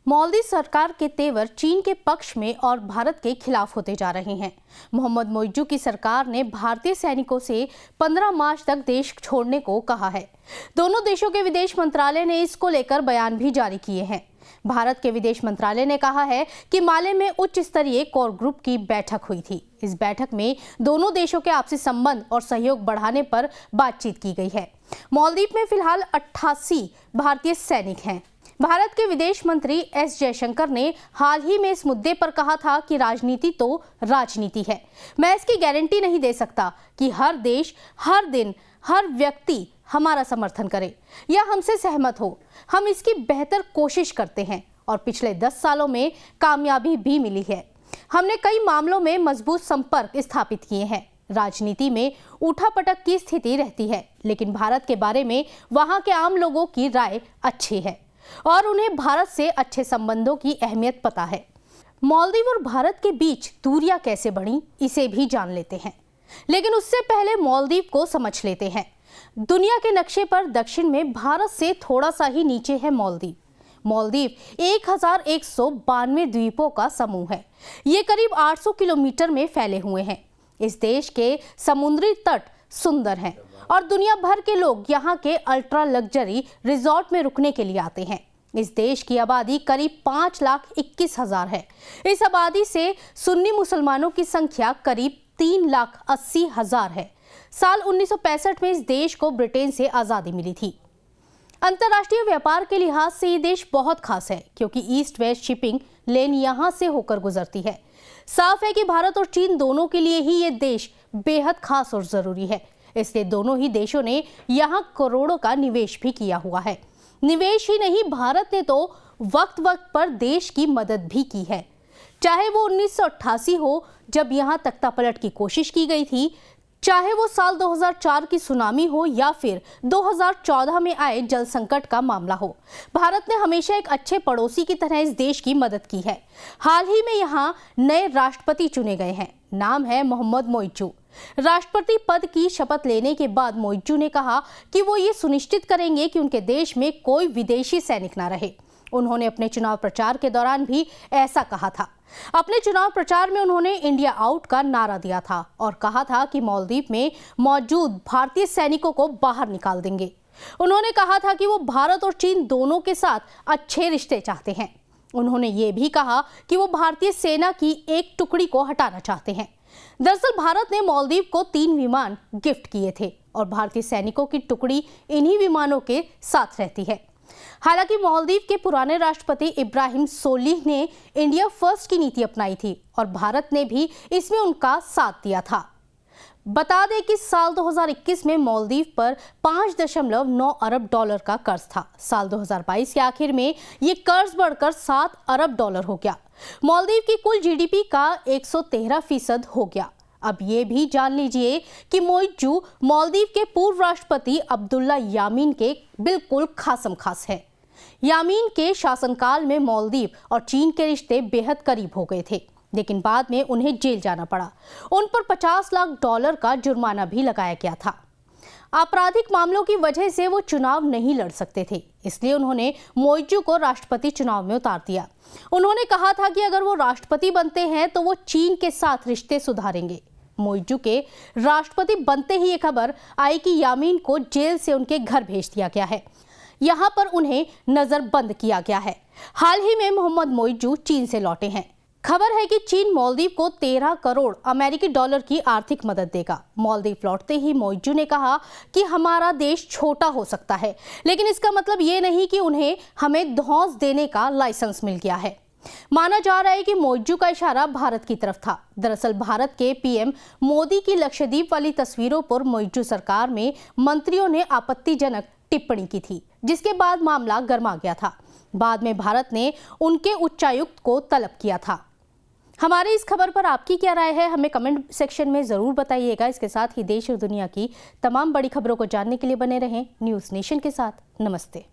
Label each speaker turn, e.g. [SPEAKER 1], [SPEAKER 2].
[SPEAKER 1] मालदीव सरकार के तेवर चीन के पक्ष में और भारत के खिलाफ होते जा रहे हैं। मोहम्मद मोइज्जू की सरकार ने भारतीय सैनिकों से 15 मार्च तक देश छोड़ने को कहा है। दोनों देशों के विदेश मंत्रालय ने इसको लेकर बयान भी जारी किए हैं। भारत के विदेश मंत्रालय ने कहा है कि माले में उच्च स्तरीय कोर ग्रुप की बैठक हुई थी। इस बैठक में दोनों देशों के आपसी संबंध और सहयोग बढ़ाने पर बातचीत की गई है। मालदीव में फिलहाल 88 भारतीय सैनिक हैं। भारत के विदेश मंत्री एस जयशंकर ने हाल ही में इस मुद्दे पर कहा था कि राजनीति तो राजनीति है। मैं इसकी गारंटी नहीं दे सकता कि हर देश, हर दिन, हर व्यक्ति हमारा समर्थन करे या हमसे सहमत हो। हम इसकी बेहतर कोशिश करते हैं और पिछले 10 सालों में कामयाबी भी मिली है। हमने कई मामलों में मजबूत संपर्क स्थापित किए हैं। राजनीति में उठापटक की स्थिति रहती है, लेकिन भारत के बारे में वहां के आम लोगों की राय अच्छी है और उन्हें भारत से अच्छे संबंधों की अहमियत पता है। मालदीव और भारत के बीच दूरियां कैसे बढ़ी, इसे भी जान लेते हैं, लेकिन उससे पहले मालदीव को समझ लेते हैं। दुनिया के नक्शे पर दक्षिण में भारत से थोड़ा सा ही नीचे है मालदीव। मालदीव 1192 द्वीपों का समूह है। ये करीब 800 किलोमीटर में फैले हुए हैं। इस देश के समुद्री तट सुंदर हैं और दुनिया भर के लोग यहाँ के अल्ट्रा लग्जरी रिजॉर्ट में रुकने के लिए आते हैं। इस देश की आबादी करीब 5,21,000 है। इस आबादी से सुन्नी मुसलमानों की संख्या करीब 3,80,000 है। साल 1965 में इस देश को ब्रिटेन से आज़ादी मिली थी। अंतर्राष्ट्रीय व्यापार के लिहाज से ये देश बहुत खास है, क्योंकि ईस्ट वेस्ट शिपिंग लेन यहाँ से होकर गुजरती है। साफ है कि भारत और चीन दोनों के लिए ही ये देश बेहद खास और जरूरी है। इसलिए दोनों ही देशों ने यहाँ करोड़ों का निवेश भी किया हुआ है। निवेश ही नहीं, भारत ने तो वक्त वक्त पर देश की मदद भी की है। चाहे वो 1988 हो, जब यहाँ तख्तापलट की कोशिश की गई थी, चाहे वो साल 2004 की सुनामी हो या फिर 2014 में आए जल संकट का मामला हो, भारत ने हमेशा एक अच्छे पड़ोसी की तरह इस देश की मदद की है। हाल ही में यहाँ नए राष्ट्रपति चुने गए हैं। नाम है मोहम्मद मोइज्जू। राष्ट्रपति पद की शपथ लेने के बाद मोइज्जू ने कहा कि वो ये सुनिश्चित करेंगे कि उनके देश में कोई विदेशी सैनिक ना रहे। उन्होंने अपने चुनाव प्रचार के दौरान भी ऐसा कहा था। अपने चुनाव प्रचार में उन्होंने इंडिया आउट का नारा दिया था और कहा था कि मालदीव में मौजूद भारतीय सैनिकों को बाहर निकाल देंगे। उन्होंने कहा था कि वो भारत और चीन दोनों के साथ अच्छे रिश्ते चाहते हैं। उन्होंने ये भी कहा कि वो भारतीय सेना की एक टुकड़ी को हटाना चाहते हैं। दरअसल भारत ने मालदीव को 3 विमान गिफ्ट किए थे और भारतीय सैनिकों की टुकड़ी इन्हीं विमानों के साथ रहती है। हालांकि मालदीव के पुराने राष्ट्रपति इब्राहिम सोलिह ने इंडिया फर्स्ट की नीति अपनाई थी और भारत ने भी इसमें उनका साथ दिया था। बता दें कि साल 2021 में मालदीव पर 5.9 अरब डॉलर का कर्ज था। साल 2022 के आखिर में ये कर्ज बढ़कर 7 अरब डॉलर हो गया। मालदीव की कुल जीडीपी का 113% हो गया। अब ये भी जान लीजिए कि मोइज्जू मालदीव के पूर्व राष्ट्रपति अब्दुल्ला यामीन के बिल्कुल खासम खास है। यामीन के शासनकाल में मालदीव और चीन के रिश्ते बेहद करीब हो गए थे, लेकिन बाद में उन्हें जेल जाना पड़ा। उन पर 50 लाख डॉलर का जुर्माना भी लगाया गया था। आपराधिक मामलों की वजह से वो चुनाव नहीं लड़ सकते थे, इसलिए उन्होंने मोइज्जू को राष्ट्रपति चुनाव में उतार दिया। उन्होंने कहा था कि अगर वो राष्ट्रपति बनते हैं तो वो चीन के साथ रिश्ते सुधारेंगे। मोइज्जू के राष्ट्रपति बनते ही ये खबर आई कि यामीन को जेल से उनके घर भेज दिया गया है। यहाँ पर उन्हें नजरबंद किया गया है। हाल ही में मोहम्मद मोइज्जू चीन से लौटे हैं। खबर है कि चीन मालदीव को 13 करोड़ अमेरिकी डॉलर की आर्थिक मदद देगा। मालदीव लौटते ही मोइज्जू ने कहा कि हमारा देश छोटा हो सकता है, लेकिन इसका मतलब ये नहीं कि उन्हें हमें धौंस देने का लाइसेंस मिल गया है। माना जा रहा है कि मोइज्जू का इशारा भारत की तरफ था। दरअसल भारत के पीएम मोदी की लक्षद्वीप वाली तस्वीरों पर मोइज्जू सरकार में मंत्रियों ने आपत्तिजनक टिप्पणी की थी, जिसके बाद मामला गर्मा गया था। बाद में भारत ने उनके उच्चायुक्त को तलब किया था। हमारी इस खबर पर आपकी क्या राय है, हमें कमेंट सेक्शन में जरूर बताइएगा। इसके साथ ही देश और दुनिया की तमाम बड़ी खबरों को जानने के लिए बने रहें न्यूज़ नेशन के साथ। नमस्ते।